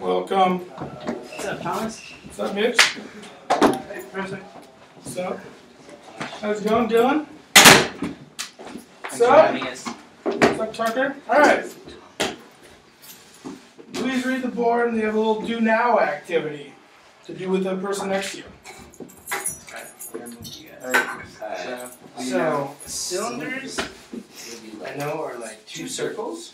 Welcome. What's up, Thomas? What's up, Mitch? Hey, Professor. What's up? How's it going, Dylan? What's Thanks for up? having us. What's up, Tucker? Alright. Please read the board, and they have a little do now activity to do with the person next to you. So, Cylinders, I know, are like two circles.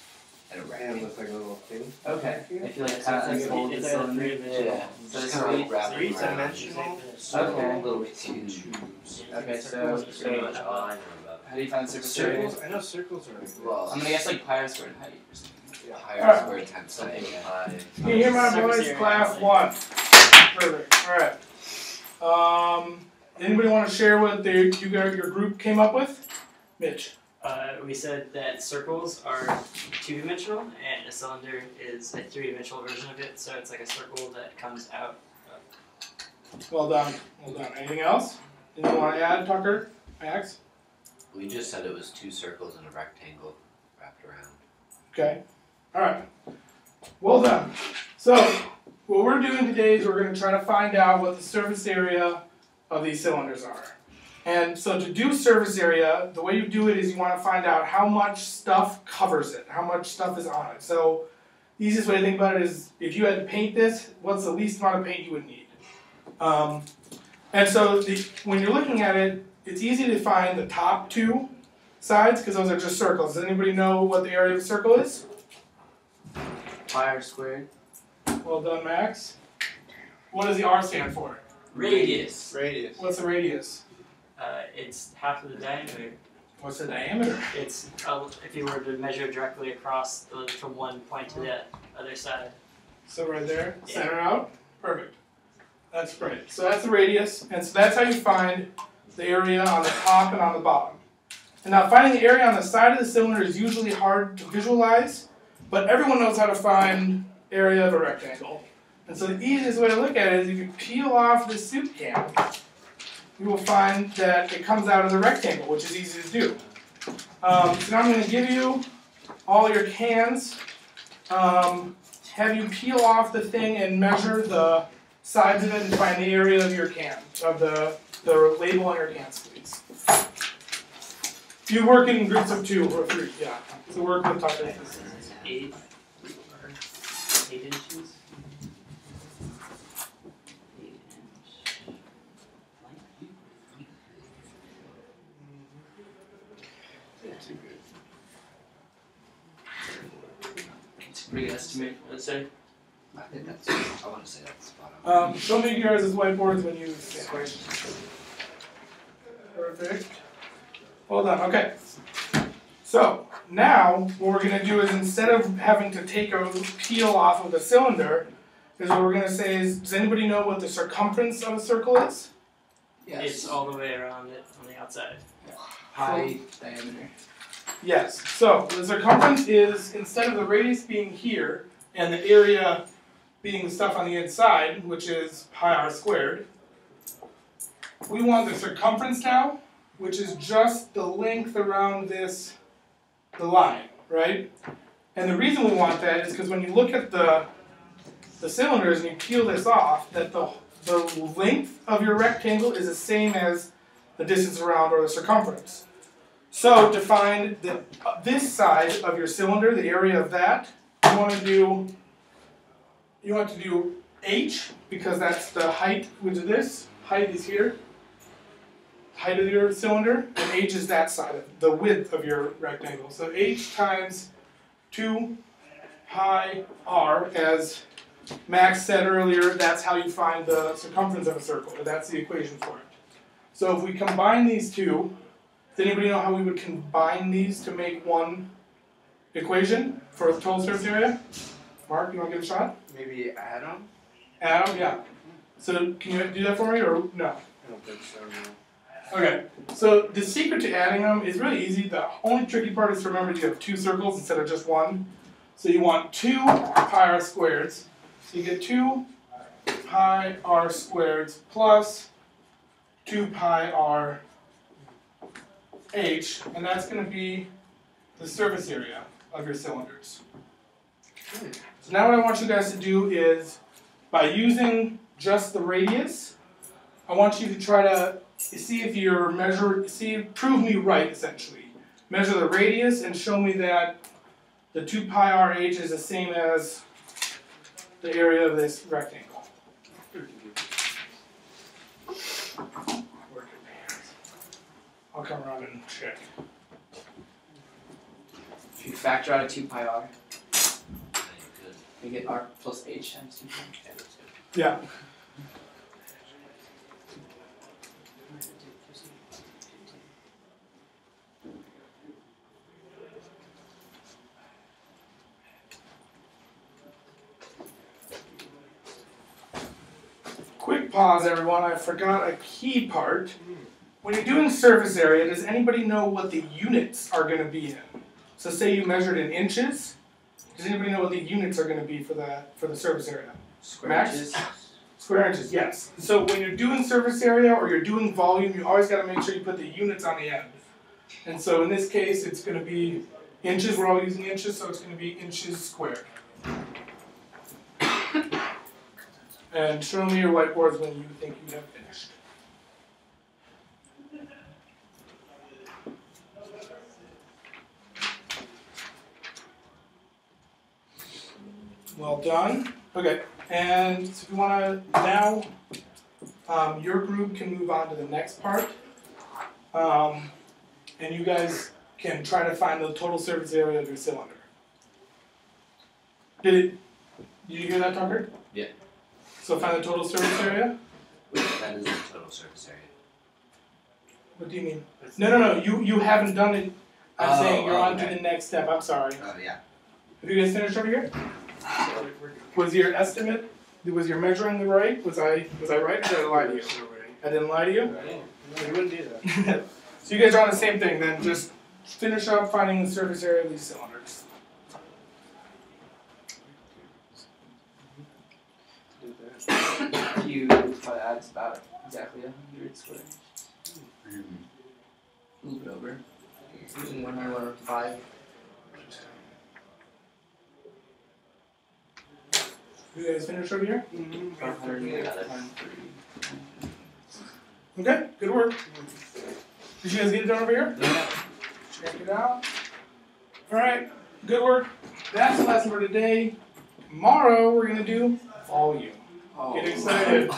And with like a little thing. Okay. I feel like it's hold the cylinder. Yeah. So it's three-dimensional. Okay. A little huge. Okay, so how do you find surface area? Circles? I know circles are like this. Well, I'm gonna guess like pi r squared height or something. Yeah. Higher square times something. can you hear my Surface voice? area. Class 1. Perfect. Alright. Anybody want to share what your group came up with? Mitch. We said that circles are two-dimensional, and a cylinder is a three-dimensional version of it, so it's like a circle that comes out. Well done. Well done. Anything else? Anything you want to add, Tucker? Max? We just said it was two circles and a rectangle wrapped around. Okay. Alright. Well done. So, what we're doing today is we're going to try to find out what the surface area of these cylinders are. And so to do surface area, the way you do it is you want to find out how much stuff covers it, how much stuff is on it. So the easiest way to think about it is if you had to paint this, what's the least amount of paint you would need? And so when you're looking at it, it's easy to find the top two sides because those are just circles. Does anybody know what the area of a circle is? Pi r squared. Well done, Max. What does the R stand for? Radius. Radius. What's the radius? It's half of the diameter. What's the diameter? It's if you were to measure directly across from one point to the other side. So right there, Yeah. center out, perfect. That's great. So that's the radius, and so that's how you find the area on the top and on the bottom. And now finding the area on the side of the cylinder is usually hard to visualize, but everyone knows how to find area of a rectangle. And so the easiest way to look at it is if you peel off the soup can, you will find that it comes out of the rectangle, which is easy to do. So now I'm going to give you all your cans. Have you peel off the thing and measure the sides of it and find the area of your can, of the label on your cans, please. You work in groups of 2 or 3, yeah. So work with Tucker. 8 inches. 8 inch. It's a pretty good estimate, I'd say. I think that's, I want to say that's spot on. Show me yours as whiteboards when you equation. Perfect. Well done, okay. So, now, what we're going to do is instead of having to take a peel off of the cylinder, is what we're going to say is, does anybody know what the circumference of a circle is? Yes. It's all the way around it on the outside. Pi diameter. Yes. So, the circumference is, instead of the radius being here, and the area being the stuff on the inside, which is pi r squared, we want the circumference now, which is just the length around the line, right? And the reason we want that is because when you look at the cylinders and you peel this off, that the length of your rectangle is the same as the distance around or the circumference. So to find this side of your cylinder, the area of that, you want to do h, because that's the height, which is this. Height is here. Height of your cylinder, and h is that side, the width of your rectangle. So h times 2 pi r, as Max said earlier, that's how you find the circumference of a circle, or that's the equation for it. So if we combine these two, does anybody know how we would combine these to make one equation for the total surface area? Mark, you want to give it a shot? Maybe atom? Adam, yeah. So can you do that for me, or no? I don't think so, no. Okay, so the secret to adding them is really easy. The only tricky part is to remember you have 2 circles instead of just 1. So you want 2 pi r squareds. So you get 2 pi r squareds plus 2 pi r h, and that's going to be the surface area of your cylinders. So now what I want you guys to do is, by using just the radius, I want you to try to see if you're prove me right, essentially. Measure the radius and show me that the 2 pi RH is the same as the area of this rectangle. I'll come around and check. If you factor out a 2 pi r, Good. you get r plus h times 2 pi. Yeah, that's good. Yeah. Quick pause, everyone. I forgot a key part. When you're doing surface area, does anybody know what the units are going to be in? So say you measured in inches. Does anybody know what the units are going to be for the surface area? Square Max? inches. Square inches, yes. So when you're doing surface area or you're doing volume, you always got to make sure you put the units on the end. And so in this case, it's going to be inches. We're all using inches, so it's going to be inches squared. And show me your whiteboards when you think you have finished. Well done. Okay, and so if you want to now, your group can move on to the next part. And you guys can try to find the total surface area of your cylinder. Did you hear that, Tucker? Yeah. So find the total surface area? That is the total surface area. What do you mean? No, you haven't done it. I'm saying you're on to okay. the next step. I'm sorry. Oh, yeah. Have you guys finished over here? Was your estimate, was your measuring right? Was I right or did I lie to you? I didn't lie to you? No, you wouldn't do that. So you guys are on the same thing then, just finish up finding the surface area of these cylinders. You try to add it's about exactly 100 square inches. A little bit over. Using 105. You guys finished over here? About 100. Okay, good work. Did you guys get it done over here? Yeah. Check it out. Alright, good work. That's the lesson for today. Tomorrow we're going to do volume. Oh. Get excited.